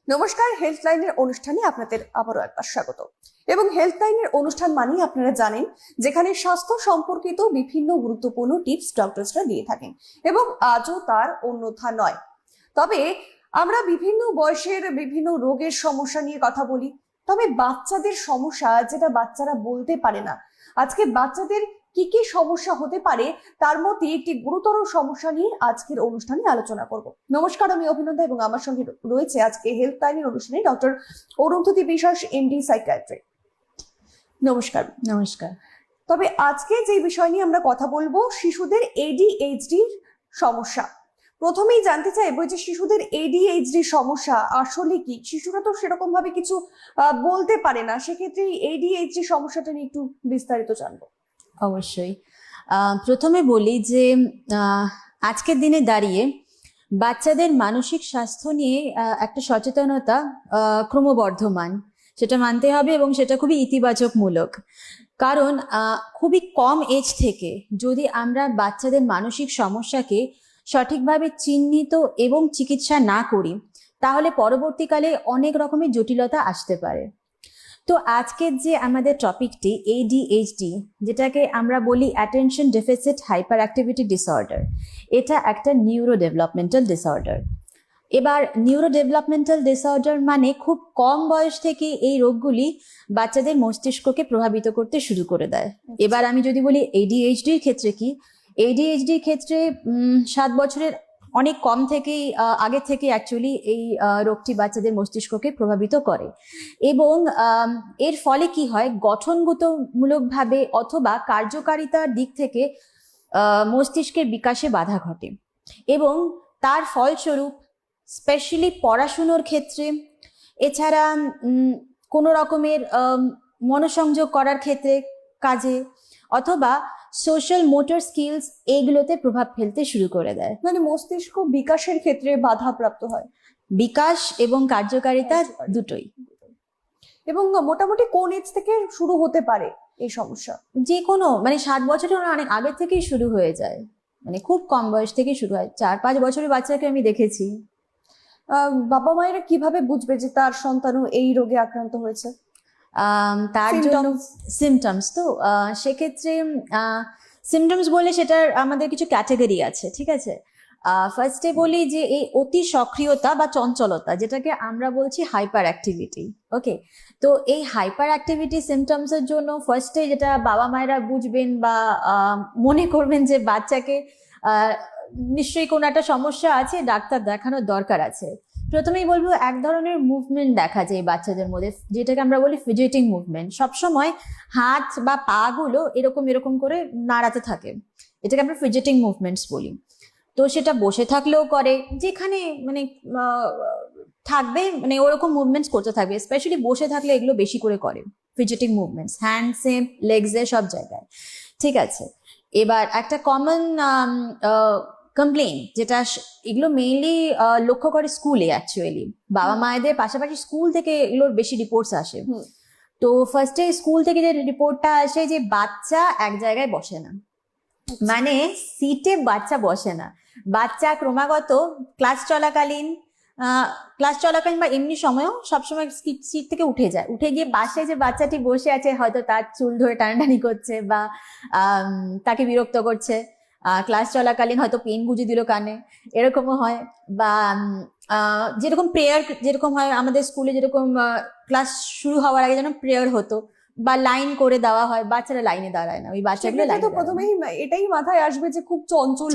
নমস্কার, হেলথলাইনের অনুষ্ঠানে আপনাদের আবারও একবার স্বাগত। এবং হেলথলাইনের অনুষ্ঠান মানেই আপনারা জানেন যেখানে স্বাস্থ্য সম্পর্কিত বিভিন্ন গুরুত্বপূর্ণ টিপস ডক্টরসরা দিয়ে থাকেন এবং আজও তার অন্যথা নয়। তবে আমরা বিভিন্ন বয়সের বিভিন্ন রোগের সমস্যা নিয়ে কথা বলি, তবে বাচ্চাদের সমস্যা যেটা বাচ্চারা বলতে পারে না, আজকে বাচ্চাদের কি কি সমস্যা হতে পারে তার মধ্যে একটি গুরুতর সমস্যা নিয়ে আজকের অনুষ্ঠানে আলোচনা করব। নমস্কার, আমি অভিনন্দা এবং আমার সঙ্গে রয়েছে আজকে হেলথ লাইনের অনুষ্ঠানে ডক্টর অরুন্ধতী বিশ্বাস, এমডি, সাইকিয়াট্রি। নমস্কার। নমস্কার। তবে আজকে যে বিষয় নিয়ে আমরা কথা বলবো, শিশুদের এডিএইচডির সমস্যা। প্রথমেই জানতে চাইবো যে শিশুদের এডিএইচডি সমস্যা আসলে কি? শিশুরা তো সেরকম ভাবে কিছু বলতে পারে না, সেক্ষেত্রে এডিএইচডি সমস্যাটা নিয়ে একটু বিস্তারিত জানবো। অবশ্যই। প্রথমে বলি যে আজকের দিনে দাঁড়িয়ে বাচ্চাদের মানসিক স্বাস্থ্য নিয়ে একটা সচেতনতা ক্রমবর্ধমান, সেটা মানতে হবে এবং সেটা খুবই ইতিবাচকমূলক। কারণ খুবই কম এজ থেকে যদি আমরা বাচ্চাদের মানসিক সমস্যাকে সঠিকভাবে চিহ্নিত এবং চিকিৎসা না করি, তাহলে পরবর্তীকালে অনেক রকমের জটিলতা আসতে পারে। তো আজকের যে আমাদের টপিকটি ADHD, যেটাকে আমরা বলি attention deficit hyperactivity disorder, এটা একটা নিউরো ডেভেলপমেন্টাল ডিসঅর্ডার। এবার নিউরো ডেভেলপমেন্টাল ডিসঅর্ডার মানে খুব কম বয়স থেকে এই রোগগুলি বাচ্চাদের মস্তিষ্ককে প্রভাবিত করতে শুরু করে দেয়। এবার আমি যদি বলি ADHDর ক্ষেত্রে কি, ADHDর ক্ষেত্রে 7 বছরের অনেক কম থেকেই আগে থেকে অ্যাকচুয়ালি এই রোগটি বাচ্চাদের মস্তিষ্ককে প্রভাবিত করে এবং এর ফলে কি হয়, গঠনগতমূলকভাবে অথবা কার্যকারিতার দিক থেকে মস্তিষ্কের বিকাশে বাধা ঘটে এবং তার ফলস্বরূপ স্পেশালি পড়াশুনোর ক্ষেত্রে, এছাড়া কোনো রকমের মনোসংযোগ করার ক্ষেত্রে, কাজে, অথবা সোশ্যাল মোটর স্কিলস, এইগুলোতে প্রভাব ফেলতে শুরু করে দেয়। মানে মস্তিষ্ক বিকাশের ক্ষেত্রে বাধাপ্রাপ্ত হয়, বিকাশ এবং কার্যকারিতা দুটোই। এবং মোটামুটি কোন এজ থেকে শুরু হতে পারে এই সমস্যা? যে কোনো, মানে 7 বছরের অনেক আগে থেকেই শুরু হয়ে যায়, মানে খুব কম বয়স থেকেই শুরু হয়। 4-5 বছরের বাচ্চাকে আমি দেখেছি। বাবা মায়েরা কিভাবে বুঝবে যে তার সন্তানও এই রোগে আক্রান্ত হয়েছে? তার জন্য সিমটমস, তো সেক্ষেত্রে সিমটমস বলে সেটার আমাদের কিছু ক্যাটাগরি আছে, ঠিক আছে। ফার্স্টে বলি যে এই অতি সক্রিয়তা বা চঞ্চলতা, যেটাকে আমরা বলছি হাইপার অ্যাক্টিভিটি। ওকে, তো এই হাইপার অ্যাক্টিভিটি সিমটমসের জন্য ফার্স্টে যেটা বাবা মায়েরা বুঝবেন বা মনে করবেন যে বাচ্চাকে নিশ্চয়ই কোনো একটা সমস্যা আছে, ডাক্তার দেখানোর দরকার আছে, প্রথমেই বলবো এক ধরনের মুভমেন্ট দেখা যায় বাচ্চাদের মধ্যে, যেটাকে আমরা বলি ফিজেটিং মুভমেন্ট। সবসময় হাত বা পা গুলো এরকম এরকম করে নাড়াতে থাকে, এটাকে আমরা ফিজেটিং মুভমেন্টস বলি। তো সেটা বসে থাকলেও করে, যেখানে মানে থাকবে, মানে ওরকম মুভমেন্টস করতে থাকবে। স্পেশালি বসে থাকলে এগুলো বেশি করে করে, ফিজেটিং মুভমেন্টস, হ্যান্ডসে, লেগসে, সব জায়গায়, ঠিক আছে। এবার একটা কমন কমপ্লেন, যেটা এগুলো মেইনলি লক্ষ্য করে স্কুলে, অ্যাকচুয়ালি বাবা মায়েদের পাশাপাশি স্কুল থেকে এগুলোর বেশি রিপোর্টস আসে। তো ফার্স্টে স্কুল থেকে যে রিপোর্টটা আসে যে বাচ্চা এক জায়গায় বসে না, মানে সিটে বাচ্চা বসে না। বাচ্চা ক্রমাগত ক্লাস চলাকালীন বা এমনি সময়ও সবসময় সিট থেকে উঠে যায়, উঠে গিয়ে পাশে যে বাচ্চাটি বসে আছে হয়তো তার চুল ধরে টানাটানি করছে বা তাকে বিরক্ত করছে। ক্লাস চলাকালীন হয়তো পেন গুঁজে দিল কানে, এরকমও হয়। বা যেরকম প্রেয়ার, যেরকম হয় আমাদের স্কুলে, যেরকম ক্লাস শুরু হওয়ার আগে যেন প্রেয়ার হতো বা লাইন করে দেওয়া হয়, বাচ্চারা লাইনে দাঁড়ায় না, ওই বাচ্চাগুলো লাইনে। তো প্রথমেই এটাই মাথায় আসবে যে খুব চঞ্চল,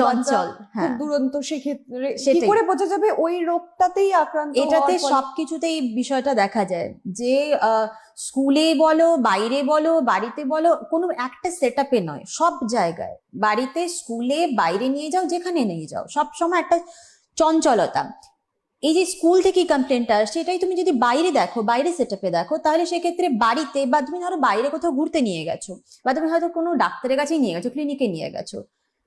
খুব দুরন্ত, সেক্ষেত্রে কি করে বোঝা যাবে ওই রোগটাতেই আক্রান্ত? এটাতে সবকিছুতেই বিষয়টা দেখা যায় যে স্কুলে বলো, বাইরে বলো, বাড়িতে বলো, কোনো একটা সেট আপে নয়, সব জায়গায়, বাড়িতে, স্কুলে, বাইরে নিয়ে যাও, যেখানে নিয়ে যাও, সবসময় একটা চঞ্চলতা। এই যে স্কুল থেকে কমপ্লেনটা আসছে, এটাই তুমি যদি বাইরে দেখো, বাইরে সেট আপে দেখো, তাহলে সেক্ষেত্রে বাড়িতে, বা তুমি ধরো বাইরে কোথাও ঘুরতে নিয়ে গেছো, বা তুমি হয়তো কোনো ডাক্তারের কাছেই নিয়ে গেছো, ক্লিনিকে নিয়ে গেছো,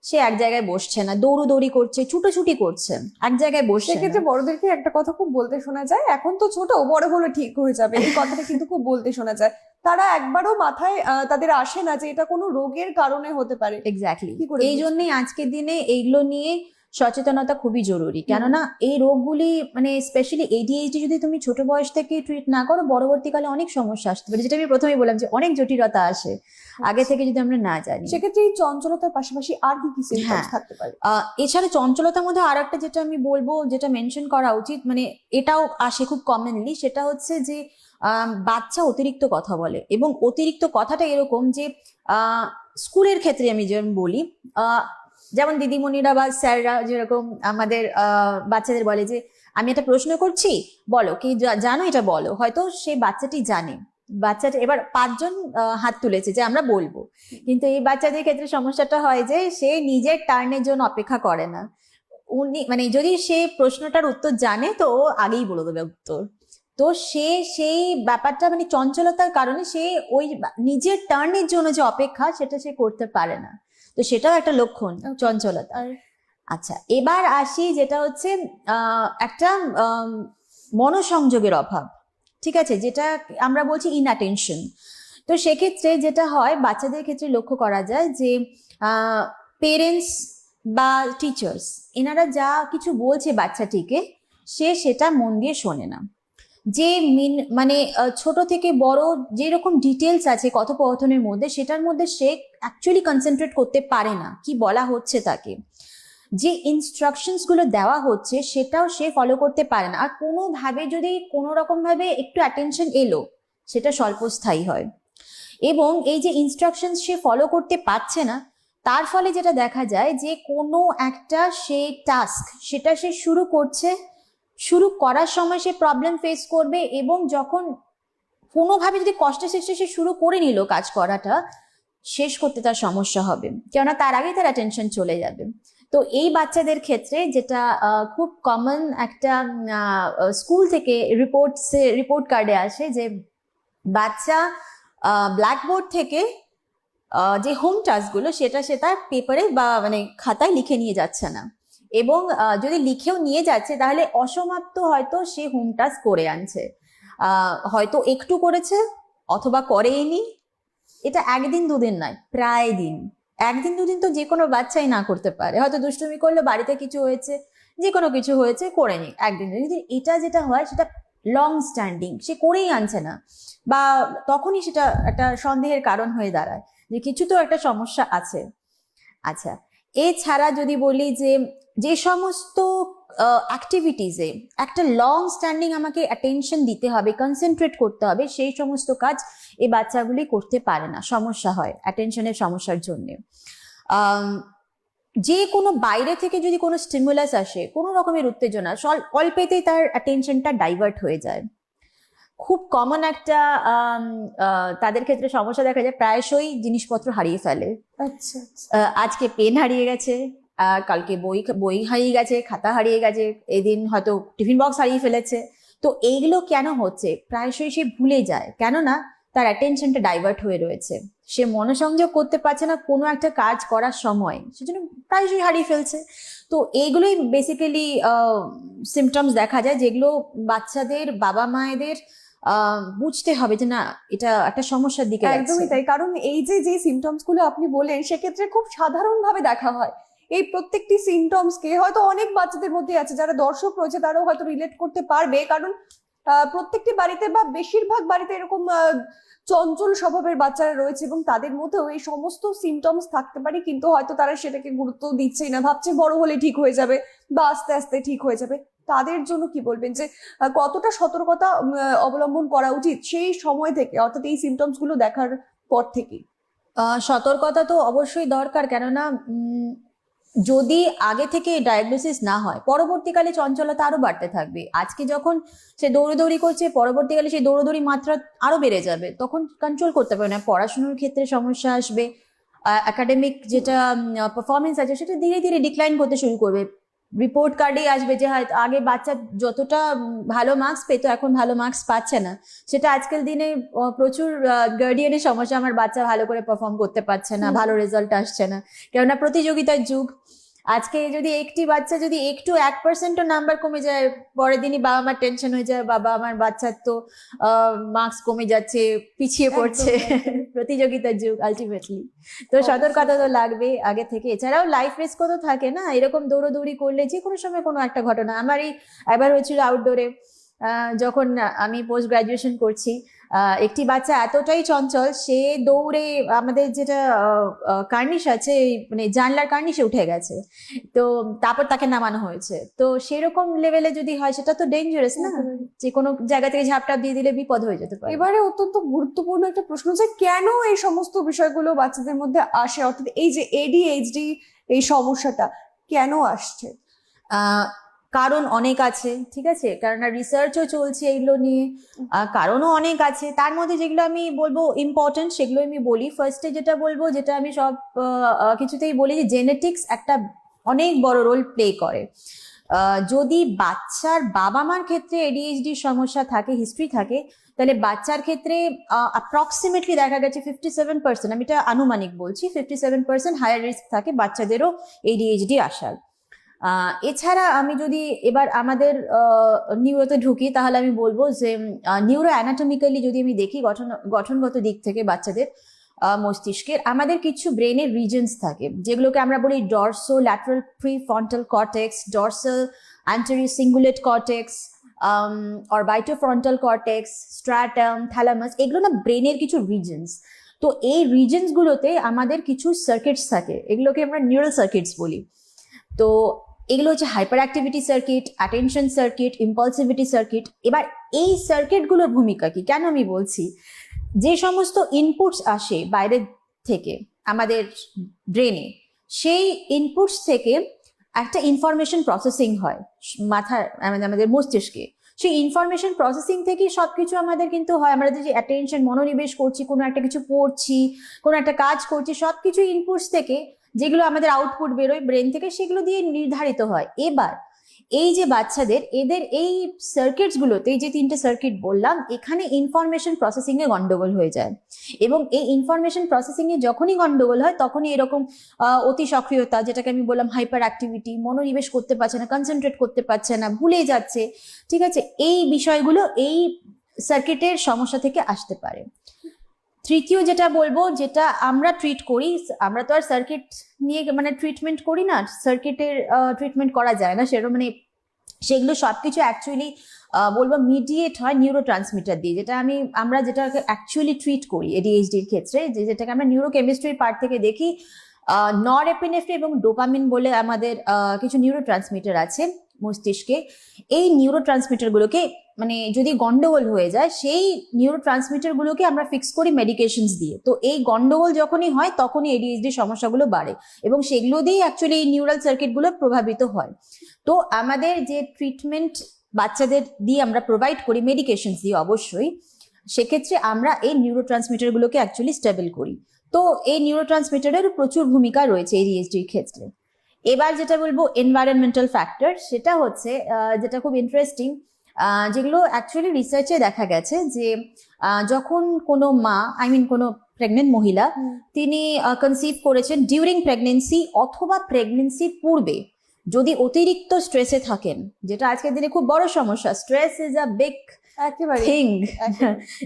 সে এক জায়গায় বসছে না, দৌড়োদৌড়ি করছে, ছুটোছুটি করছে, এক জায়গায় বসছে। সেক্ষেত্রে বড়দেরকে একটা কথা খুব বলতে শোনা যায়, এখন তো ছোট, বড় হলে ঠিক হয়ে যাবে, এই কথাটা কিন্তু খুব বলতে শোনা যায়। তারা একবারও মাথায় তাদের আসে না যে এটা কোনো রোগের কারণে হতে পারে। এক্স্যাক্টলি, এই জন্যই আজকের দিনে এইগুলো নিয়ে সচেতনতা খুবই জরুরি, কেননা এই রোগগুলি মানে স্পেশালি ADHD যদি তুমি ছোট বয়স থেকে ট্রিট না করো, পরবর্তীকালে অনেক সমস্যা আসতে পারে, যেটা আমি প্রথমেই বললাম যে অনেক জটিলতা আসে আগে থেকে যদি আমরা না জানি। সেক্ষেত্রে এই চঞ্চলতার পাশাপাশি আর কি কি সিমটমস হ্যাঁ। থাকতে পারে? এছাড়া চঞ্চলতার মধ্যে আর একটা যেটা আমি বলবো, যেটা মেনশন করা উচিত, মানে এটাও আসে খুব কমনলি, সেটা হচ্ছে যে বাচ্চা অতিরিক্ত কথা বলে। এবং অতিরিক্ত কথাটা এরকম যে স্কুলের ক্ষেত্রে আমি যেমন বলি, যেমন দিদিমণিরা বা স্যাররা যেরকম আমাদের বাচ্চাদের বলে যে আমি একটা প্রশ্ন করছি, বলো কি জানো, এটা বলো। হয়তো সে বাচ্চাটি জানে, বাচ্চাটা এবার 5 জন হাত তুলেছে যে আমরা বলবো, কিন্তু এই বাচ্চাদের ক্ষেত্রে সমস্যাটা হয় যে সে নিজের টার্নের জন্য অপেক্ষা করে না। উনি মানে যদি সে প্রশ্নটার উত্তর জানে তো ও আগেই বলে দেবে উত্তর। তো সে সেই ব্যাপারটা মানে চঞ্চলতার কারণে সে ওই নিজের টার্নের জন্য যে অপেক্ষা সেটা সে করতে পারে না। তো সেটাও একটা লক্ষণ চঞ্চলতা। আচ্ছা, এবার আসি যেটা হচ্ছে একটা মনোসংযোগের অভাব, ঠিক আছে, যেটা আমরা বলছি ইনঅ্যাটেনশন। তো সেক্ষেত্রে যেটা হয় বাচ্চাদের ক্ষেত্রে লক্ষ্য করা যায় যে পেরেন্টস বা টিচার্স এনারা যা কিছু বলছে বাচ্চাটিকে, সে সেটা মন দিয়ে শোনে না। যে মানে ছোট থেকে বড় যেরকম ডিটেলস আছে কথোপকথনের মধ্যে, সেটার মধ্যে সে অ্যাকচুয়ালি কনসেন্ট্রেট করতে পারে না কি বলা হচ্ছে তাকে। যে ইনস্ট্রাকশনস গুলো দেওয়া হচ্ছে সেটাও সে ফলো করতে পারে না। আর কোনোভাবে যদি কোনো রকম ভাবে একটু অ্যাটেনশন এলো, সেটা স্বল্পস্থায়ী হয়। এবং এই যে ইনস্ট্রাকশন সে ফলো করতে পারছে না, তার ফলে যেটা দেখা যায় যে কোনো একটা সে টাস্ক সেটা সে শুরু করছে, শুরু করার সময় সে প্রবলেম ফেস করবে, এবং যখন কোনোভাবে যদি কষ্টে শেষে সে শুরু করে নিল কাজ করাটা, শেষ করতে তার সমস্যা হবে, কেননা তার আগে তার অ্যাটেনশন চলে যাবে। তো এই বাচ্চাদের ক্ষেত্রে যেটা খুব কমন একটা স্কুল থেকে রিপোর্ট কার্ডে আসে যে বাচ্চা ব্ল্যাকবোর্ড থেকে যে হোম টাস্কগুলো সেটা সে তার পেপারে বা মানে খাতায় লিখে নিয়ে যাচ্ছে না, এবং যদি লিখেও নিয়ে যাচ্ছে তাহলে অসমাপ্ত হয়তো সে হোম টাস্ক করে আনছে, হয়তো একটু করেছে অথবা করেইনি। এটা 1 দিন 2 দিন নয়, প্রায় দিন। 1 দিন 2 দিন তো যে কোনো বাচ্চাই না করতে পারে, হয়তো দুষ্টুমি করলো, বাড়িতে কিছু হয়েছে, যে কোনো কিছু হয়েছে, করে নি 1 দিন। কিন্তু এটা যেটা হয় সেটা লং স্ট্যান্ডিং, সে করেই আনছে না, বা তখনই সেটা একটা সন্দেহের কারণ হয়ে দাঁড়ায় যে কিছু তো একটা সমস্যা আছে। আচ্ছা, এছাড়া যদি বলি যে যে সমস্ত অ্যাক্টিভিটিসে একটা লং স্ট্যান্ডিং আমাকে অ্যাটেনশন দিতে হবে, কনসেন্ট্রেট করতে হবে, সেই সমস্ত কাজ এই বাচ্চাগুলি করতে পারে না, সমস্যা হয় অ্যাটেনশনের সমস্যার জন্য। যে কোনো বাইরে থেকে যদি কোনো স্টিমুলাস আসে, কোনো রকমের উত্তেজনা, অল্পেতেই তার অ্যাটেনশনটা ডাইভার্ট হয়ে যায়। খুব কমন একটা তাদের ক্ষেত্রে সমস্যা দেখা যায়, প্রায়শই জিনিসপত্র হারিয়ে ফেলে। আচ্ছা, আজকে পেন হারিয়ে গেছে, কালকে বই হারিয়ে গেছে, খাতা হারিয়ে গেছে, এদিন হয়তো টিফিন বক্স হারিয়ে ফেলেছে। তো এইগুলো কেন হচ্ছে? প্রায়শই সে ভুলে যায়, কেননা তার অ্যাটেনশনটা ডাইভার্ট হয়ে রয়েছে, সে মনোসংযোগ করতে পারছে না কোনো একটা কাজ করার সময়, সেজন্য প্রায়শই হারিয়ে ফেলছে। তো এইগুলোই বেসিক্যালি সিমটমস দেখা যায়, যেগুলো বাচ্চাদের বাবা মায়েদের বুঝতে হবে যে না, এটা একটা সমস্যার দিকে যাচ্ছে। একদমই তাই, কারণ এই যে যে সিমটমস গুলো আপনি বললেন সেক্ষেত্রে খুব সাধারণভাবে দেখা হয়। এই প্রত্যেকটি সিমটমস কে হয়তো অনেক বাচ্চাদের মধ্যে আছে, যারা দর্শক রয়েছে তারাও হয়তো রিলেট করতে পারবে, কারণ প্রত্যেকটি বাড়িতে বা বেশিরভাগ বাড়িতে এরকম চঞ্চল স্বভাবের বাচ্চারা রয়েছে, এবং তাদের মধ্যেও এই সমস্ত সিমটমস থাকতে পারে, কিন্তু হয়তো তারা সেটাকে গুরুত্ব দিচ্ছেই না, ভাবছে বড় হলে ঠিক হয়ে যাবে বা আস্তে আস্তে ঠিক হয়ে যাবে। তাদের জন্য কি বলবেন যে কতটা সতর্কতা অবলম্বন করা উচিত সেই সময় থেকে, অর্থাৎ এই সিমটমস গুলো দেখার পর থেকে? সতর্কতা তো অবশ্যই দরকার, কেননা যদি আগে থেকে ডায়াগনোসিস না হয় পরবর্তীকালে চঞ্চলতা আরো বাড়তে থাকবে। আজকে যখন সে দৌড়দৌড়ি করছে, পরবর্তীকালে সেই দৌড়দৌড়ি মাত্রা আরো বেড়ে যাবে, তখন কন্ট্রোল করতে পারবে না, পড়াশোনার ক্ষেত্রে সমস্যা আসবে, একাডেমিক যেটা পারফরমেন্স আছে সেটা ধীরে ধীরে ডিক্লাইন করতে শুরু করবে। রিপোর্ট কার্ডে আসবে যে হয়তো আগে বাচ্চা যতটা ভালো মার্কস পেতো এখন ভালো মার্কস পাচ্ছে না। সেটা আজকাল দিনে প্রচুর গার্ডিয়ানের সমস্যা, আমার বাচ্চা ভালো করে পারফর্ম করতে পারছে না, ভালো রেজাল্ট আসছে না, কেননা প্রতিযোগিতার যুগ। আজকে যদি একটি বাচ্চা যদি একটু 1%ও নাম্বার কমে যায়, পরের দিনই বাবা মার টেনশন হয়ে যায়, বাবা আমার বাচ্চার তো মার্কস কমে যাচ্ছে, পিছিয়ে পড়ছে। প্রতিযোগিতার যুগ আলটিমেটলি। তো সতর্কতা তো লাগবে আগে থেকে। এছাড়াও লাইফ রিস্কও তো থাকে না, এরকম দৌড়োদৌড়ি করলে যে কোনো সময় কোনো একটা ঘটনা। আমারই একবার হয়েছিল আউটডোরে, যখন আমি পোস্ট গ্রাজুয়েশন করছি। একটি বাচ্চা এতটাই চঞ্চল, সে দৌড়ে আমাদের যেটা কার্নিশ আছে, মানে জানলার কার্নিশে উঠে গেছে। তো তারপর তাকে নামানো হয়েছে। তো সেরকম লেভেলে যদি হয় সেটা তো ডেঞ্জারাস না, যে কোনো জায়গা থেকে ঝাপটা দিয়ে দিলে বিপদ হয়ে যেতে পারে। এবারে অত্যন্ত গুরুত্বপূর্ণ একটা প্রশ্ন, যে কেন এই সমস্ত বিষয়গুলো বাচ্চাদের মধ্যে আসে, অর্থাৎ এই যে ADHD এই সমস্যাটা কেন আসছে? কারণ অনেক আছে, ঠিক আছে, কারণ রিসার্চও চলছে এগুলো নিয়ে। কারণও অনেক আছে, তার মধ্যে যেগুলো আমি বলবো ইম্পর্টেন্ট সেগুলো আমি বলি। ফার্স্টে যেটা বলবো, যেটা আমি সব কিছুতেই বলি, যে জেনেটিক্স একটা অনেক বড় রোল প্লে করে। যদি বাচ্চার বাবা মার ক্ষেত্রে ADHD সমস্যা থাকে, হিস্ট্রি থাকে, তাহলে বাচ্চার ক্ষেত্রে অ্যাপ্রক্সিমেটলি দেখা গেছে 57%, আমি এটা আনুমানিক বলছি, 57% হায়ার রিস্ক থাকে বাচ্চাদেরও ADHD আসার। এছাড়া আমি যদি এবার আমাদের নিউরোতে ঢুকি, তাহলে আমি বলবো যে নিউরো অ্যানাটমিক্যালি যদি আমি দেখি, গঠনগত দিক থেকে বাচ্চাদের মস্তিষ্কের আমাদের কিছু ব্রেনের রিজনস থাকে, যেগুলোকে আমরা বলি dorso lateral prefrontal cortex, dorsal anterior cingulate cortex, orbitofrontal cortex, striatum, thalamus. এগুলো না ব্রেনের কিছু রিজনস। তো এই রিজনস গুলোতে আমাদের কিছু সার্কিটস থাকে, এগুলোকে আমরা নিউরাল সার্কিটস বলি। তো এগুলো হচ্ছে hyper activity circuit, attention circuit, impulsivity circuit. এবার এই সার্কিটগুলোর ভূমিকা কি, কেন আমি বলছি, যে সমস্ত ইনপুটস আসে বাইরের থেকে আমাদের ব্রেনে, সেই ইনপুটস থেকে একটা ইনফরমেশন প্রসেসিং হয় মাথার, আমাদের মস্তিষ্কে। সেই ইনফরমেশন প্রসেসিং থেকে সবকিছু আমাদের কিন্তু হয়। আমরা যে অ্যাটেনশন মনোনিবেশ করছি, কোনো একটা কিছু পড়ছি, কোনো একটা কাজ করছি, সবকিছু ইনপুটস থেকে যেগুলো আমাদের আউটপুট বেরোয় ব্রেন থেকে, সেগুলো দিয়ে নির্ধারিত হয়। এবার এই যে বাচ্চাদের, এদের এই সার্কিটস গুলোতে, এই যে 3টে সার্কিট বললাম, এখানে ইনফরমেশন প্রসেসিং এ গন্ডগোল হয়ে যায়। এবং এই ইনফরমেশন প্রসেসিং এ যখনই গন্ডগোল হয়, তখনই এরকম অতি সক্রিয়তা, যেটাকে আমি বললাম হাইপার অ্যাক্টিভিটি, মনোনিবেশ করতে পারছে না, কনসেন্ট্রেট করতে পারছে না, ভুলে যাচ্ছে, ঠিক আছে, এই বিষয়গুলো এই সার্কিটের সমস্যা থেকে আসতে পারে। তৃতীয় যেটা বলবো, যেটা আমরা ট্রিট করি, আমরা তো আর সার্কিট নিয়ে মানে ট্রিটমেন্ট করি না, সার্কিটের ট্রিটমেন্ট করা যায় না সেরকম, মানে সেগুলো সবকিছু অ্যাকচুয়ালি বলবো মিডিয়েট হয় নিউরো ট্রান্সমিটার দিয়ে, আমরা যেটাকে অ্যাকচুয়ালি ট্রিট করি ADHD-র ক্ষেত্রে, যেটাকে আমরা নিউরোকেমিস্ট্রির পার্ট থেকে দেখি। নরএপিনেফ্রিন এবং ডোপামিন বলে আমাদের কিছু নিউরো ট্রান্সমিটার আছে মস্তিষ্কে। এই নিউরো ট্রান্সমিটার গুলোকে, মানে যদি গন্ডগোল হয়ে যায়, সেই নিউরো ট্রান্সমিটার গুলোকে আমরা ফিক্স করি মেডিকেশনস দিয়ে। তো এই গন্ডগোল যখনই হয়, তখনই ADHD সমস্যাগুলো বাড়ে, এবং সেগুলো দিয়েই অ্যাকচুয়ালি এই নিউরাল সার্কিট গুলো প্রভাবিত হয়। তো আমাদের যে ট্রিটমেন্ট বাচ্চাদের দিয়ে আমরা প্রোভাইড করি মেডিকেশনস দিয়ে, অবশ্যই সেক্ষেত্রে আমরা এই নিউরো ট্রান্সমিটার গুলোকে অ্যাকচুয়ালি স্টেবল করি। তো এই নিউরো ট্রান্সমিটারের প্রচুর ভূমিকা রয়েছে ADHD-র ক্ষেত্রে। এবার যেটা বলবো এনভায়রনমেন্টাল ফ্যাক্টর, সেটা হচ্ছে যেটা খুব ইন্টারেস্টিং, যেগুলো অ্যাকচুয়ালি রিসার্চে দেখা গেছে যে যখন কোনো মা, কোনো প্রেগনেন্ট মহিলা, তিনি কনসিভ করেছেন ডিউরিং প্রেগনেন্সি অথবা প্রেগনেন্সির পূর্বে, যদি অতিরিক্ত স্ট্রেসে থাকেন, যেটা আজকের দিনে খুব বড় সমস্যা, stress is a big thing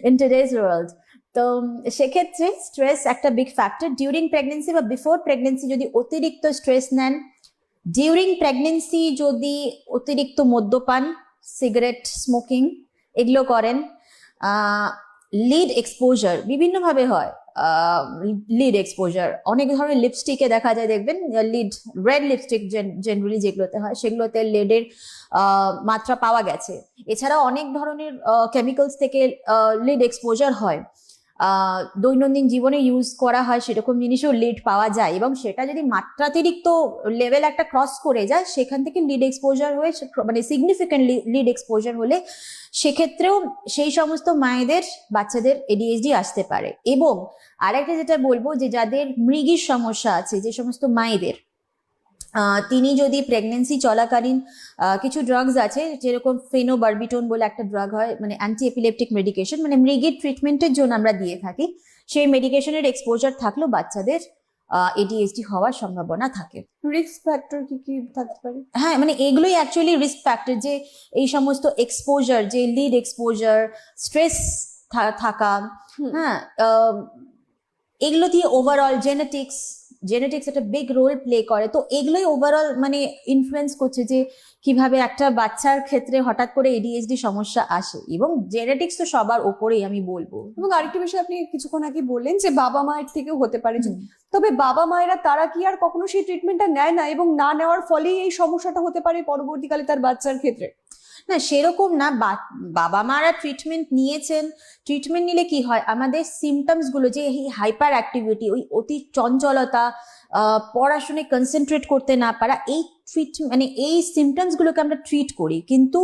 in today's world. তো সেক্ষেত্রে স্ট্রেস একটা বিগ ফ্যাক্টর। ডিউরিং প্রেগনেন্সি বা বিফোর প্রেগনেন্সি যদি অতিরিক্ত স্ট্রেস নেন, ডিউরিং প্রেগনেন্সি যদি অতিরিক্ত মদ্যপান, সিগারেট স্মোকিং এগুলো করেন, লিড এক্সপোজার বিভিন্নভাবে হয়। লিড এক্সপোজার অনেক ধরনের লিপস্টিকে দেখা যায়, দেখবেন লিড, রেড লিপস্টিক জেনারেলি যেগুলোতে হয়, সেগুলোতে লিডের মাত্রা পাওয়া গেছে। এছাড়াও অনেক ধরনের কেমিক্যালস থেকে লিড এক্সপোজার হয়। দৈনন্দিন জীবনে ইউজ করা হয় সেরকম জিনিসও লিড পাওয়া যায়, এবং সেটা যদি মাত্রাতিরিক্ত লেভেল একটা ক্রস করে যায়, সেখান থেকে লিড এক্সপোজার হয়ে, মানে সিগনিফিক্যান্ট লিড এক্সপোজার হলে, সেক্ষেত্রেও সেই সমস্ত মায়েদের বাচ্চাদের ADHD আসতে পারে। এবং আরেকটা যেটা বলবো, যে যাদের মৃগীর সমস্যা আছে, যে সমস্ত মায়েদের, তিনি যদি প্রেগনেন্সি চলাকালীন কিছু ড্রাগস আছে, যেরকম ফেনোবারবিটন বলে একটা ড্রাগ হয়, মানে অ্যান্টি এপিলেপটিক মেডিকেশন, মানে মৃগীর ট্রিটমেন্টের জন্য আমরা দিয়ে থাকি, সেই মেডিকেশনের এক্সপোজার থাকলেও বাচ্চাদের এডিএইচডি হওয়ার সম্ভাবনা থাকে। রিস্ক ফ্যাক্টর কি কি থাকতে পারে? হ্যাঁ, মানে এগুলোই অ্যাকচুয়ালি রিস্ক ফ্যাক্টর, যে এই সমস্ত এক্সপোজার, যে লিড এক্সপোজার, স্ট্রেস থাকা, হুম। হ্যাঁ, এগুলো দিয়ে ওভারঅল জেনেটিক্স একটা বিগ রোল প্লে করে। তো এগুলোই ওভারঅল মানে ইনফ্লুয়েন্স করছে যে কিভাবে একটা বাচ্চার ক্ষেত্রে হঠাৎ করে এডিএইচডি সমস্যা আসে, এবং জেনেটিক্স তো সবার ওপরেই আমি বলবো। এবং আরেকটি বিষয় আপনি কিছুক্ষণ আগে বললেন যে বাবা মায়ের থেকেও হতে পারে, হুম। তবে বাবা মায়েরা তারা কি আর কখনো সেই ট্রিটমেন্টটা নেয় না, এবং না নেওয়ার ফলেই এই সমস্যাটা হতে পারে পরবর্তীকালে তার বাচ্চার ক্ষেত্রে? না, সেরকম না। বাবা মারা ট্রিটমেন্ট নিয়েছেন, ট্রিটমেন্ট নিলে কি হয়, আমাদের সিমটমস গুলো, যে এই হাইপার অ্যাক্টিভিটি, ওই অতি চঞ্চলতা, পড়াশোনায় কনসেন্ট্রেট করতে না পারা, এই মানে এই সিমটমস গুলোকে আমরা ট্রিট করি, কিন্তু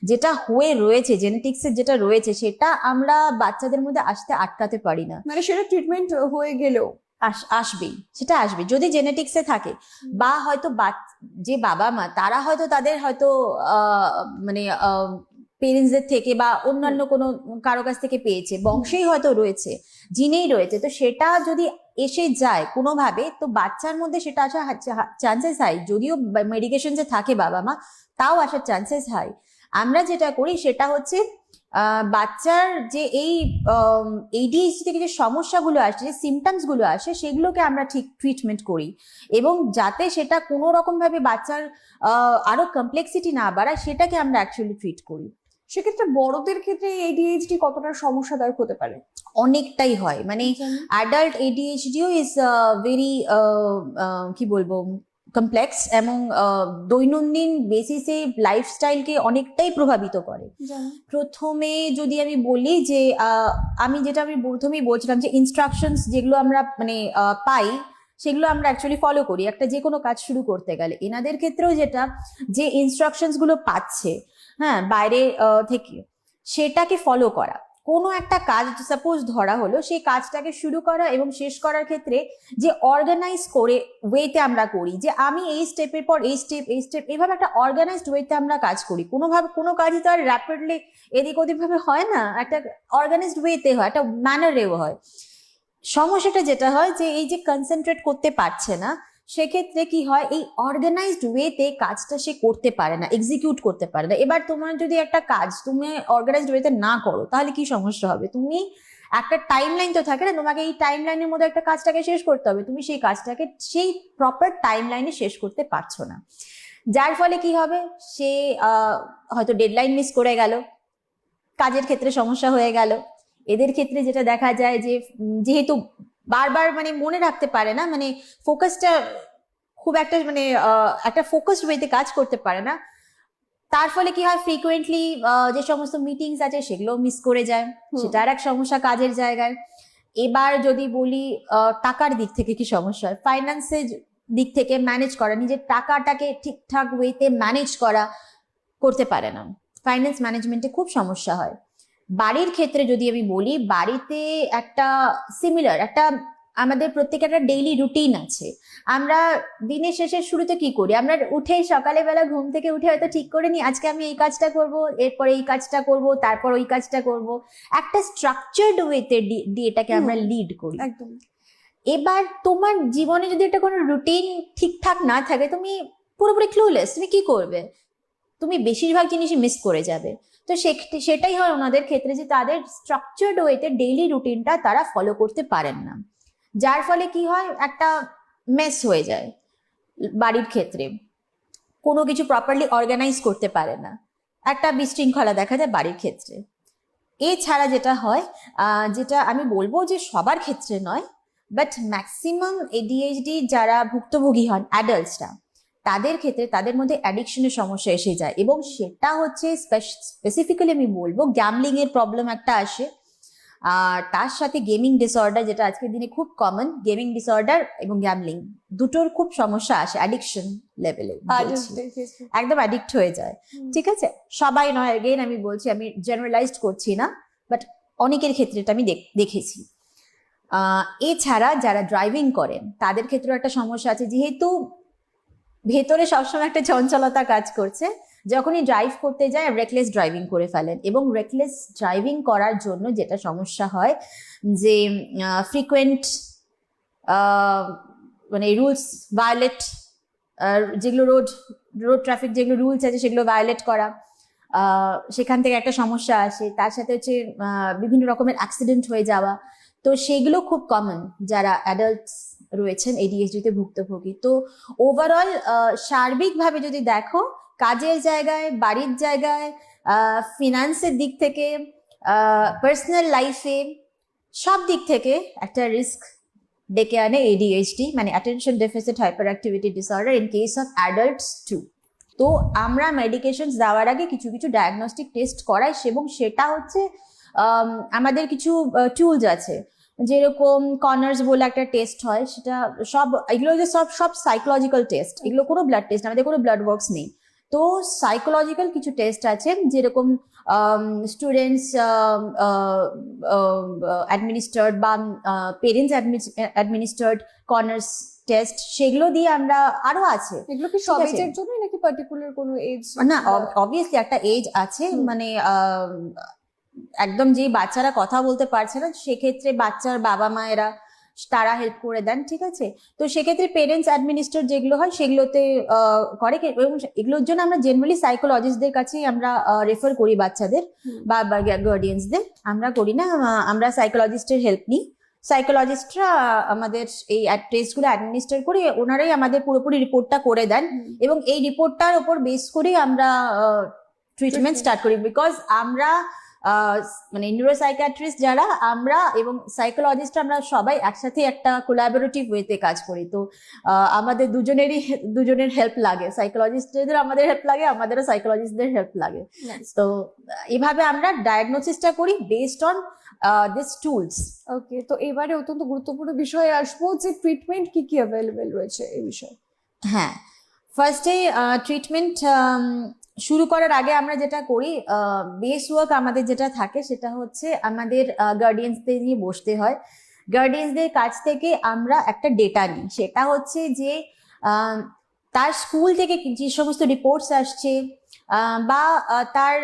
যেটা হয়ে রয়েছে জেনেটিক্সের যেটা রয়েছে সেটা আমরা বাচ্চাদের মধ্যে আসতে আটকাতে পারি না। মানে সেটা ট্রিটমেন্ট হয়ে গেলেও আসবেই, সেটা আসবে যদি জেনেটিক্সে থাকে, বা হয়তো যে বাবা মা তারা হয়তো তাদের হয়তো মানে পেরেন্টসদের থেকে বা অন্যান্য কোনো কারো কাছ থেকে পেয়েছে, বংশেই হয়তো রয়েছে, জিনেই রয়েছে, তো সেটা যদি এসে যায় কোনোভাবে, তো বাচ্চার মধ্যে সেটা আসার চান্সেস হাই। যদিও মেডিকেশনসে থাকে বাবা মা, তাও আসার চান্সেস হাই। আমরা যেটা করি সেটা হচ্ছে বাচ্চার যে এই এডিএইচডি থেকে যে সমস্যাগুলো আসে, যে সিমটমস গুলো আসে, সেগুলোকে আমরা ঠিক ট্রিটমেন্ট করি, এবং যাতে সেটা কোনো রকম ভাবে বাচ্চার আরো কমপ্লেক্সিটি না বাড়ায়, সেটাকে আমরা অ্যাকচুয়ালি ট্রিট করি। সেক্ষেত্রে বড়দের ক্ষেত্রে এডিএইচডি কতটা সমস্যাদায়ক হতে পারে? অনেকটাই হয়, মানে অ্যাডাল্ট এডিএইচডিও ইজ ভেরি কি বলবো কমপ্লেক্স, এবং দৈনন্দিন বেসিসে লাইফস্টাইলকে অনেকটাই প্রভাবিত করে। প্রথমে যদি আমি বলি যে আমি প্রথমেই বলছিলাম যে ইনস্ট্রাকশনস যেগুলো আমরা মানে পাই, সেগুলো আমরা অ্যাকচুয়ালি ফলো করি একটা যে কোনো কাজ শুরু করতে গেলে। এনাদের ক্ষেত্রেও যেটা, যে ইনস্ট্রাকশনস গুলো পাচ্ছে হ্যাঁ বাইরে থেকে, সেটাকে ফলো করা। কোনো একটা কাজ সাপোজ ধরা হলো, সেই কাজটাকে শুরু করা এবং শেষ করার ক্ষেত্রে যে অর্গানাইজ করে ওয়েতে আমরা করি, যে আমি এই স্টেপের পর এই স্টেপ এইভাবে একটা অর্গানাইজড ওয়েতে আমরা কাজ করি। কোনো কাজই তো আর র্যাপিডলি এদিক ওদিক ভাবে হয় না, একটা অর্গানাইজড ওয়েতে হয়, একটা ম্যানারেও হয়। সমস্যাটা যেটা হয় যে এই যে কনসেন্ট্রেট করতে পারছে না, সেক্ষেত্রে কি হয়, এই অর্গানাইজড ওয়েতে কাজটা সে করতে পারে না, এক্সিকিউট করতে পারে না। এবার তোমার যদি একটা কাজ তুমি অর্গানাইজড ওয়েতে না করো, তাহলে কি সমস্যা হবে? তুমি একটা টাইম লাইন তো থাকে না, তোমাকে এই টাইম লাইনের মধ্যে একটা কাজটাকে শেষ করতে হবে, তুমি সেই কাজটাকে সেই প্রপার টাইম লাইনে শেষ করতে পারছো না, যার ফলে কি হবে, সে হয়তো ডেডলাইন মিস করে গেল, কাজের ক্ষেত্রে সমস্যা হয়ে গেল। এদের ক্ষেত্রে যেটা দেখা যায় যে যেহেতু বারবার মানে মনে রাখতে পারে না, মানে ফোকাসটা খুব একটা মানে একটা ফোকাসড ওয়েতে কাজ করতে পারে না, তার ফলে কি হয়, ফ্রিকুয়েন্টলি যে সমস্ত মিটিংস আছে সেগুলো মিস করে যায়, সেটা আর এক সমস্যা কাজের জায়গায়। এবার যদি বলি টাকার দিক থেকে কি সমস্যা হয়, ফাইন্যান্সের দিক থেকে ম্যানেজ করা, নিজের টাকাটাকে ঠিকঠাক ওয়েতে ম্যানেজ করতে পারে না, ফাইন্যান্স ম্যানেজমেন্টে খুব সমস্যা হয়। বাড়ির ক্ষেত্রে যদি আমি বলি, বাড়িতে একটা সিমিলার একটা আমাদের প্রত্যেকের একটা ডেইলি রুটিন আছে। আমরা দিনের শেষের শুরুতে কি করি, আমরা উঠে সকালে বেলা ঘুম থেকে উঠে হয়তো ঠিক করে নিই আজকে আমি এই কাজটা করব, এরপরে এই কাজটা করব, তারপর ওই কাজটা করব, একটা স্ট্রাকচার্ড ওয়েতে এটাকে আমরা লিড করি। একদম। এবার তোমার জীবনে যদি একটা কোনো রুটিন ঠিকঠাক না থাকে, তুমি পুরোপুরি ক্লুলেস, তুমি কি করবে, তুমি বেশিরভাগ জিনিসই মিস করে যাবে। তো সেটাই হয় ওনাদের ক্ষেত্রে, যে তাদের স্ট্রাকচার্ড ওয়েতে ডেইলি রুটিনটা তারা ফলো করতে পারেন না, যার ফলে কি হয়, একটা মেস হয়ে যায় বাড়ির ক্ষেত্রে, কোনো কিছু প্রপারলি অর্গানাইজ করতে পারে না, একটা বিশৃঙ্খলা দেখা যায় বাড়ির ক্ষেত্রে। এছাড়া যেটা হয়, যেটা আমি বলবো যে সবার ক্ষেত্রে নয়, বাট ম্যাক্সিমাম এডিএইচডি যারা ভুক্তভোগী হন অ্যাডাল্টসরা, তাদের ক্ষেত্রে তাদের মধ্যে অ্যাডিকশনের সমস্যা এসে যায়, এবং সেটা হচ্ছে স্পেসিফিক্যালি আমি বলবো গ্যামলিং এর প্রবলেম একটা আসে, আর তার সাথে গেমিং ডিসঅর্ডার, যেটা আজকের দিনে খুব কমন, গেমিং ডিসঅর্ডার এবং গ্যামলিং দুটোর খুব সমস্যা আসে অ্যাডিকশন লেভেলে, একদম অ্যাডিক্ট হয়ে যায়। ঠিক আছে, সবাই নয়, এগেইন আমি বলছি, আমি জেনারেলাইজড করছি না, বাট অনেকের ক্ষেত্রে এটা আমি দেখেছি। এছাড়া যারা ড্রাইভিং করেন তাদের ক্ষেত্রেও একটা সমস্যা আছে, যেহেতু ভেতরে সবসময় একটা চঞ্চলতা কাজ করছে, যখনই ড্রাইভ করতে যায় রেকলেস ড্রাইভিং করে ফেলেন, এবং রেকলেস ড্রাইভিং করার জন্য যেটা সমস্যা হয়, যে ফ্রিকুয়েন্ট মানে রুলস ভায়োলেট, যেগুলো রোড ট্রাফিক যেগুলো রুলস আছে সেগুলো ভায়োলেট করা, সেখান থেকে একটা সমস্যা আসে। তার সাথে হচ্ছে বিভিন্ন রকমের অ্যাক্সিডেন্ট হয়ে যাওয়া, তো সেগুলো খুব কমন যারা অ্যাডাল্টস রয়েছেন ADHD তে ভুক্তভোগী। তো ওভারঅল সার্বিকভাবে যদি দেখো, কাজের জায়গায়, বাড়ির জায়গায়, ফিনান্সের দিক থেকে, পার্সোনাল লাইফে, সব দিক থেকে একটা রিস্ক ডেকে আনে ADHD, মানে attention deficit hyperactivity disorder in case of adults too. তো আমরা মেডিকেশন দেওয়ার আগে কিছু কিছু ডায়াগনস্টিক টেস্ট করাই, এবং সেটা হচ্ছে আমাদের কিছু টুলস আছে, যেরকম কর্নার্স বলে একটা টেস্ট হয়, সেটা এগুলো যে সব সাইকোলজিক্যাল টেস্ট, এগুলো কোনো ব্লাড টেস্ট, আমাদের কোনো ব্লাড ওয়ার্কস নেই। তো সাইকোলজিক্যাল কিছু টেস্ট আছে, যেরকম স্টুডেন্টস অ্যাডমিনিস্টার্ড বা পেরেন্টস অ্যাডমিনিস্টার্ড কর্নার্স টেস্ট, সেগুলো দিয়ে আমরা আরো আছে। এগুলো কি সব এজের জন্য নাকি পার্টিকুলার কোনো এজ? না, অবভিয়াসলি একটা এজ আছে, মানে একদম যে বাচ্চারা কথা বলতে পারছে না, সেক্ষেত্রে বাচ্চার বাবা মায়েরা তারা হেল্প করে দেন, ঠিক আছে। তো সেক্ষেত্রে পেরেন্টস অ্যাডমিনিস্টার যেগুলো হয় সেগুলোতে করে, এবং এগুলোর জন্য আমরা জেনারেলি সাইকোলজিস্টদের কাছেই আমরা রেফার করি বাচ্চাদের বা গার্ডিয়ানসদের, আমরা করি না, আমরা সাইকোলজিস্টের হেল্প নিই। সাইকোলজিস্টরা আমাদের এই টেস্টগুলো অ্যাডমিনিস্টার করে, ওনারাই আমাদের পুরোপুরি রিপোর্টটা করে দেন, এবং এই রিপোর্টটার ওপর বেস করে আমরা ট্রিটমেন্ট স্টার্ট করি। বিকজ আমরা মানে নিউরোসাইকিয়াট্রিস্ট যারা আমরা এবং সাইকোলজিস্ট, আমরা সবাই একসাথে একটা কোলাবোরেটিভ ওয়েতে কাজ করি। তো আমাদের দুজনের হেল্প লাগে, সাইকোলজিস্টদের আমাদের হেল্প লাগে, আমাদেরও সাইকোলজিস্টদের হেল্প লাগে। তো এভাবে আমরা ডায়াগনোসিসটা করি বেসড অন দিস টুলস। ওকে, তো এবারে অত্যন্ত গুরুত্বপূর্ণ বিষয়ে আসবো, যে ট্রিটমেন্ট কি কি অ্যাভেলেবেল রয়েছে এই বিষয়ে। হ্যাঁ, ফার্স্টে ট্রিটমেন্ট শুরু করার আগে আমরা যেটা করি, বেস ওয়ার্ক আমাদের যেটা থাকে সেটা হচ্ছে আমাদের গার্ডিয়ানসদের নিয়ে বসতে হয়। গার্ডিয়ানসদের কাছ থেকে আমরা একটা ডেটা নিই, সেটা হচ্ছে যে তার স্কুল থেকে যে সমস্ত রিপোর্টস আসছে, বা তার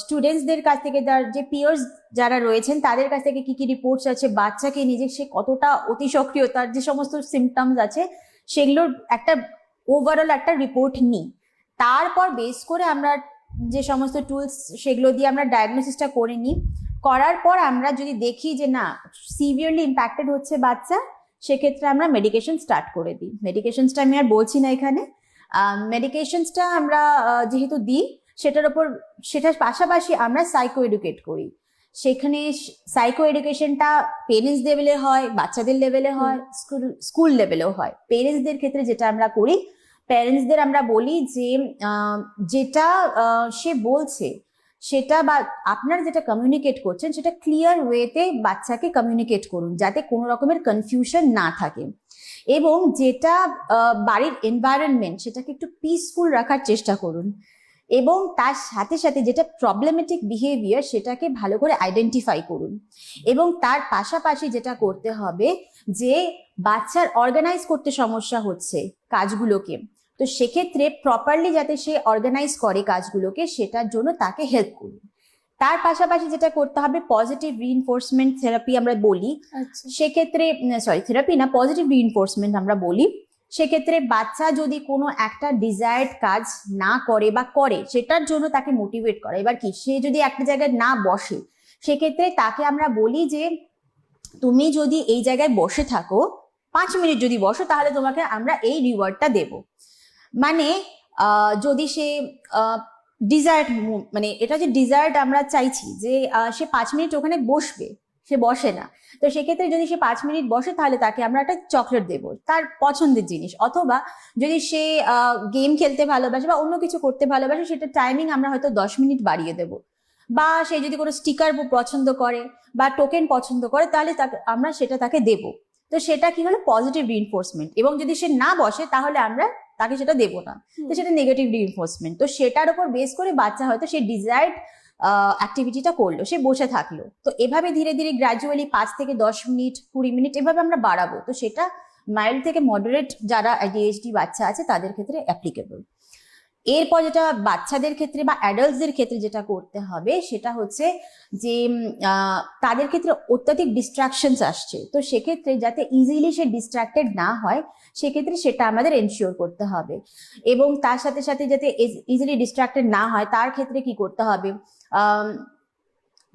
স্টুডেন্টসদের কাছ থেকে, তার যে পিয়ার্স যারা রয়েছেন তাদের কাছ থেকে কি কি রিপোর্টস আছে, বাচ্চাকে নিজে সে কতটা অতি সক্রিয়, তার যে সমস্ত সিমটমস আছে সেগুলোর একটা ওভারঅল একটা রিপোর্ট নিই। তারপর বেস করে আমরা যে সমস্ত টুলস সেগুলো দিয়ে আমরা ডায়াগনোসিসটা করে নিই। করার পর আমরা যদি দেখি যে না, সিভিয়ারলি ইম্প্যাক্টেড হচ্ছে বাচ্চা, সেক্ষেত্রে আমরা মেডিকেশন স্টার্ট করে দিই। মেডিকেশনসটা আমি আর বলছি না এখানে। মেডিকেশনসটা আমরা যেহেতু দিই, সেটার পাশাপাশি আমরা সাইকো এডুকেট করি। সেখানে সাইকো এডুকেশনটা পেরেন্টস লেভেলে হয়, বাচ্চাদের লেভেলে হয়, স্কুল লেভেলেও হয়। পেরেন্টসদের ক্ষেত্রে যেটা আমরা করি, প্যারেন্টসদের আমরা বলি যে যেটা সে বলছে সেটা, বা আপনারা যেটা কমিউনিকেট করছেন সেটা ক্লিয়ার ওয়েতে বাচ্চাকে কমিউনিকেট করুন, যাতে কোনো রকমের কনফিউশন না থাকে। এবং যেটা বাড়ির এনভায়রনমেন্ট সেটাকে একটু পিসফুল রাখার চেষ্টা করুন। এবং তার সাথে সাথে যেটা প্রবলেমেটিক বিহেভিয়ার সেটাকে ভালো করে আইডেন্টিফাই করুন। এবং তার পাশাপাশি যেটা করতে হবে, যে বাচ্চার অর্গানাইজ করতে সমস্যা হচ্ছে কাজগুলোকে, তো সেক্ষেত্রে প্রপারলি যাতে সে অর্গানাইজ করে কাজগুলোকে, সেটার জন্য তাকে হেল্প করুন। তার পাশাপাশি যেটা করতে হবে, পজিটিভ রিইনফোর্সমেন্ট থেরাপি আমরা বলি। সেক্ষেত্রে থেরাপি না, পজিটিভ রিইনফোর্সমেন্ট আমরা বলি। সেক্ষেত্রে বাচ্চা যদি কোনো একটা ডিজায়ার্ড কাজ না করে বা করে, সেটার জন্য তাকে মোটিভেট করা। এবার কি, সে যদি একটা জায়গায় না বসে, সেক্ষেত্রে তাকে আমরা বলি যে তুমি যদি এই জায়গায় বসে থাকো, 5 মিনিট যদি বসো, তাহলে তোমাকে আমরা এই রিওয়ার্ডটা দেব। মানে যদি সে ডিজায়ার্ড, মানে এটা যে ডিজায়ার্ড আমরা চাইছি যে সে 5 মিনিট ওখানে বসবে, সে বসে না, তো সেক্ষেত্রে যদি সে 5 মিনিট বসে, তাহলে তাকে আমরা একটা চকলেট দেবো, তার পছন্দের জিনিস। অথবা যদি সে গেম খেলতে ভালোবাসে বা অন্য কিছু করতে ভালোবাসে, সেটা টাইমিং আমরা হয়তো 10 মিনিট বাড়িয়ে দেবো। বা সে যদি কোনো স্টিকার পছন্দ করে বা টোকেন পছন্দ করে, তাহলে আমরা সেটা তাকে দেবো। তো সেটা কি হলো, পজিটিভ রিইনফোর্সমেন্ট। এবং যদি সে না বসে, তাহলে আমরা তাকে সেটা দেবো না, তো সেটা নেগেটিভ রিইনফোর্সমেন্ট। তো সেটার উপর বেস করে বাচ্চা হয়তো সে ডিজায়ার্ড অ্যাক্টিভিটিটা করলো, সে বসে থাকলো। তো এভাবে ধীরে ধীরে গ্র্যাজুয়ালি 5 থেকে 10 মিনিট, 20 মিনিট এভাবে আমরা বাড়াবো। তো সেটা মাইল্ড থেকে মডারেট যারা ADHD বাচ্চা আছে তাদের ক্ষেত্রে অ্যাপ্লিকেবল। এরপর যেটা বাচ্চাদের ক্ষেত্রে বা অ্যাডাল্টসদের ক্ষেত্রে যেটা করতে হবে সেটা হচ্ছে যে তাদের ক্ষেত্রে অত্যাধিক ডিস্ট্রাকশনস আসছে, তো সেক্ষেত্রে যাতে ইজিলি সে ডিস্ট্রাক্টেড না হয় সেক্ষেত্রে সেটা আমাদের এনশিওর করতে হবে। এবং তার সাথে সাথে যাতে ইজিলি ডিস্ট্রাক্টেড না হয় তার ক্ষেত্রে কি করতে হবে,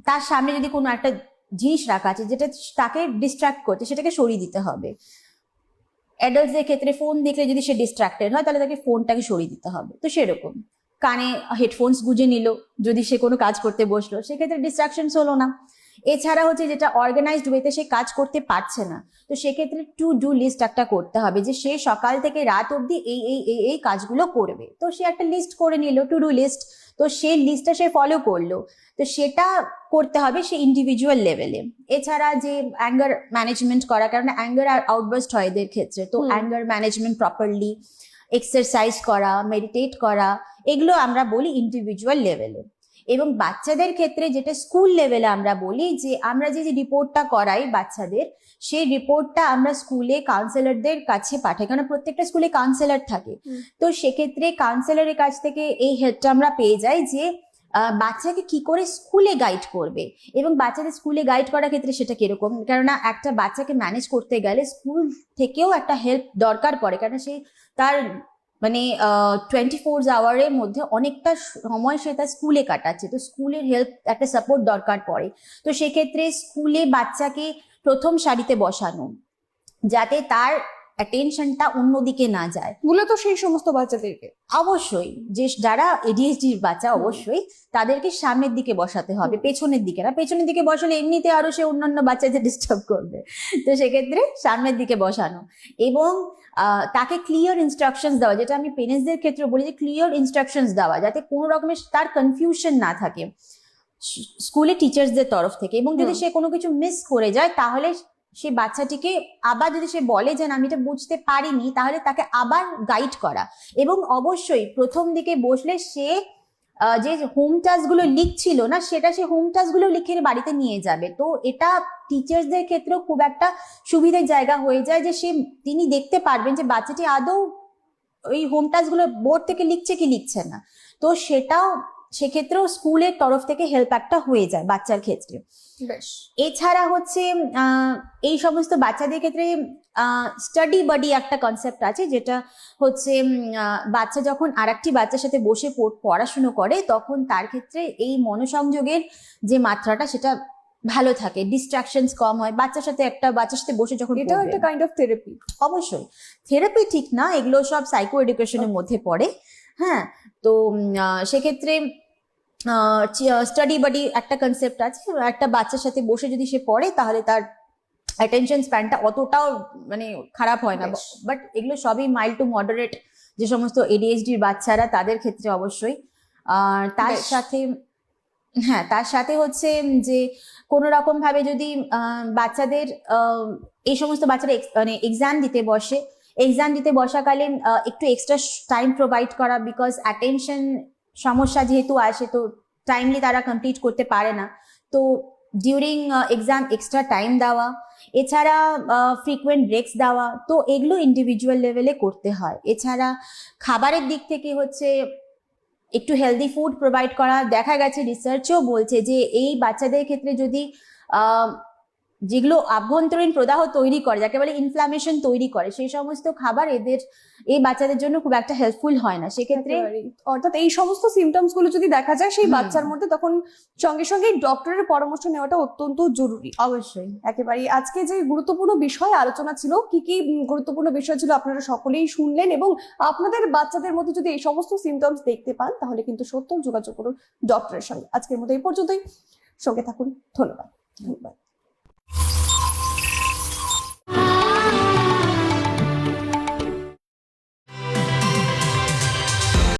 তার সামনে যদি কোনো একটা জিনিস রাখা আছে যেটা তাকে ডিস্ট্রাক্ট করছে সেটাকে সরিয়ে দিতে হবে। অ্যাডাল্টসদের ক্ষেত্রে ফোন দেখলে যদি সে ডিস্ট্রাক্টেড হয় তাহলে তাকে ফোনটাকে সরিয়ে দিতে হবে। তো সেরকম কানে হেডফোনস গুঁজে নিল যদি সে কোনো কাজ করতে বসলো, সেক্ষেত্রে ডিস্ট্রাকশনস হলো না। এছাড়া হচ্ছে যেটা অর্গানাইজড ওয়েতে সে কাজ করতে পারছে না, তো সেক্ষেত্রে টু ডু লিস্ট একটা করতে হবে যে সে সকাল থেকে রাত অবধি এই এই এই এই কাজগুলো করবে। তো সে একটা লিস্ট করে নিল, টু ডু লিস্ট, তো সেই লিস্টটা সে ফলো করলো। তো সেটা করতে হবে সে ইন্ডিভিজুয়াল লেভেলে। এছাড়া যে অ্যাঙ্গার ম্যানেজমেন্ট করা, কারণ অ্যাঙ্গার আর আউটবার্স্ট হয় এদের ক্ষেত্রে, তো অ্যাঙ্গার ম্যানেজমেন্ট প্রপারলি, এক্সারসাইজ করা, মেডিটেট করা, এগুলো আমরা বলি ইন্ডিভিজুয়াল লেভেলে। এবং বাচ্চাদের ক্ষেত্রে যেটা স্কুল লেভেলে আমরা বলি যে আমরা যে রিপোর্টটা করাই বাচ্চাদের, সেই রিপোর্টটা আমরা স্কুলে কাউন্সিলরদের কাছে পাঠাই, কারণ প্রত্যেকটা স্কুলে কাউন্সিলর থাকে। তো সেক্ষেত্রে কাউন্সিলরের কাছ থেকে এই হেল্পটা আমরা পেয়ে যাই যে বাচ্চাকে কি করে স্কুলে গাইড করবে। এবং বাচ্চাদের স্কুলে গাইড করার ক্ষেত্রে সেটা কিরকম, কেননা একটা বাচ্চাকে ম্যানেজ করতে গেলে স্কুল থেকেও একটা হেল্প দরকার পড়ে, কারণ সে তার মানে 24 আওয়ারের মধ্যে অনেকটা সময় সে তার স্কুলে কাটাচ্ছে, তো স্কুলের হেল্প একটা সাপোর্ট দরকার পড়ে। তো সেক্ষেত্রে স্কুলে বাচ্চাকে প্রথম সারিতে বসানো যাতে তার অ্যাটেনশনটা অন্যদিকে না যায়, মূলত সেই সমস্ত বাচ্চাদেরকে অবশ্যই যে যারা এডিএইচডি বাচ্চা অবশ্যই তাদেরকে সামনের দিকে বসাতে হবে, পেছনের দিকে না। পেছনের দিকে বসালে এমনিতে আরো সে অন্যান্য বাচ্চাদের ডিস্টার্ব করবে, তো সেক্ষেত্রে সামনের দিকে বসানো। এবং তাকে ক্লিয়ার ইনস্ট্রাকশনস দেওয়া, যেটা আমি পেরেন্টসদের ক্ষেত্রে বলি যে ক্লিয়ার ইনস্ট্রাকশনস দেওয়া যাতে কোনো রকমের তার কনফিউশন না থাকে স্কুলে টিচার্সদের তরফ থেকে। এবং যদি সে কোনো কিছু মিস করে যায় তাহলে সে বাচ্চাটিকে আবার, যদি সে বলে যে আমি এটা বুঝতে পারিনি, তাহলে তাকে আবার গাইড করা। এবং অবশ্যই প্রথম দিকে বসলে সে যে হোম টাস্ক গুলো লিখছিল না সেটা সে হোম টাস্ক গুলো লিখে বাড়িতে নিয়ে যাবে। তো এটা টিচার্সদের ক্ষেত্রেও খুব একটা সুবিধার জায়গা হয়ে যায় যে তিনি দেখতে পারবেন যে বাচ্চাটি আদৌ ওই হোম টাস্ক গুলো বোর্ড থেকে লিখছে কি লিখছে না। তো সেটাও সেক্ষেত্রেও স্কুলের তরফ থেকে হেল্প একটা হয়ে যায় বাচ্চার ক্ষেত্রে। বেশ। এছাড়া হচ্ছে এই সমস্ত বাচ্চাদের ক্ষেত্রে স্টাডি বাডি একটা কনসেপ্ট আছে, যেটা হচ্ছে বাচ্চা যখন আরেকটি বাচ্চার সাথে বসে পড়াশুনো করে তখন তার ক্ষেত্রে এই মনোসংযোগের যে মাত্রাটা সেটা ভালো থাকে, ডিস্ট্রাকশনস কম হয়। বাচ্চার সাথে বসে যখন এটাও একটা কাইন্ড অফ থেরাপি। অবশ্যই থেরাপি ঠিক না, এগুলো সব সাইকো এডুকেশনের মধ্যে পড়ে। হ্যাঁ, তো সেক্ষেত্রে স্টাডি বাডি একটা কনসেপ্ট আছে, একটা বাচ্চার সাথে বসে যদি সে পড়ে তাহলে তার অ্যাটেনশন স্প্যানটা অতটাও মানে খারাপ হয় না। বাট এগুলো সবই মাইল্ড টু মডারেট যে সমস্ত এডিএইচডির বাচ্চারা তাদের ক্ষেত্রে অবশ্যই। আর তার সাথে হচ্ছে যে কোনো রকম ভাবে যদি বাচ্চাদের এই সমস্ত বাচ্চারা মানে এক্সাম দিতে বসাকালীন একটু এক্সট্রা টাইম প্রোভাইড করা, বিকজ অ্যাটেনশন সমস্যা যেহেতু আসে তো টাইমলি তারা কমপ্লিট করতে পারে না, তো ডিউরিং এক্সাম এক্সট্রা টাইম দেওয়া। এছাড়া ফ্রিকুয়েন্ট ব্রেকস দেওয়া, তো এগুলো ইন্ডিভিজুয়াল লেভেলে করতে হয়। এছাড়া খাবারের দিক থেকে হচ্ছে একটু হেলদি ফুড প্রোভাইড করা। দেখা গেছে রিসার্চও বলছে যে এই বাচ্চাদের ক্ষেত্রে যদি যেগুলো আভ্যন্তরীণ প্রদাহ তৈরি করে, যাকে বলে ইনফ্লামেশন তৈরি করে, সেই সমস্ত খাবার এই বাচ্চাদের জন্য খুব একটা হেল্পফুল হয় না। সেক্ষেত্রে অর্থাৎ এই সমস্ত সিমটমস গুলো যদি দেখা যায় সেই বাচ্চার মধ্যে, তখন সঙ্গে সঙ্গে ডক্টরের পরামর্শ নেওয়াটা অত্যন্ত জরুরি। অবশ্যই একেবারেই। আজকে যে গুরুত্বপূর্ণ বিষয় আলোচনা ছিল, কি কি গুরুত্বপূর্ণ বিষয় ছিল আপনারা সকলেই শুনলেন। এবং আপনাদের বাচ্চাদের মধ্যে যদি এই সমস্ত সিমটমস দেখতে পান তাহলে কিন্তু সত্য যোগাযোগ করুন ডক্টরের সঙ্গে। আজকের মতো এই পর্যন্তই, সঙ্গে থাকুন। ধন্যবাদ।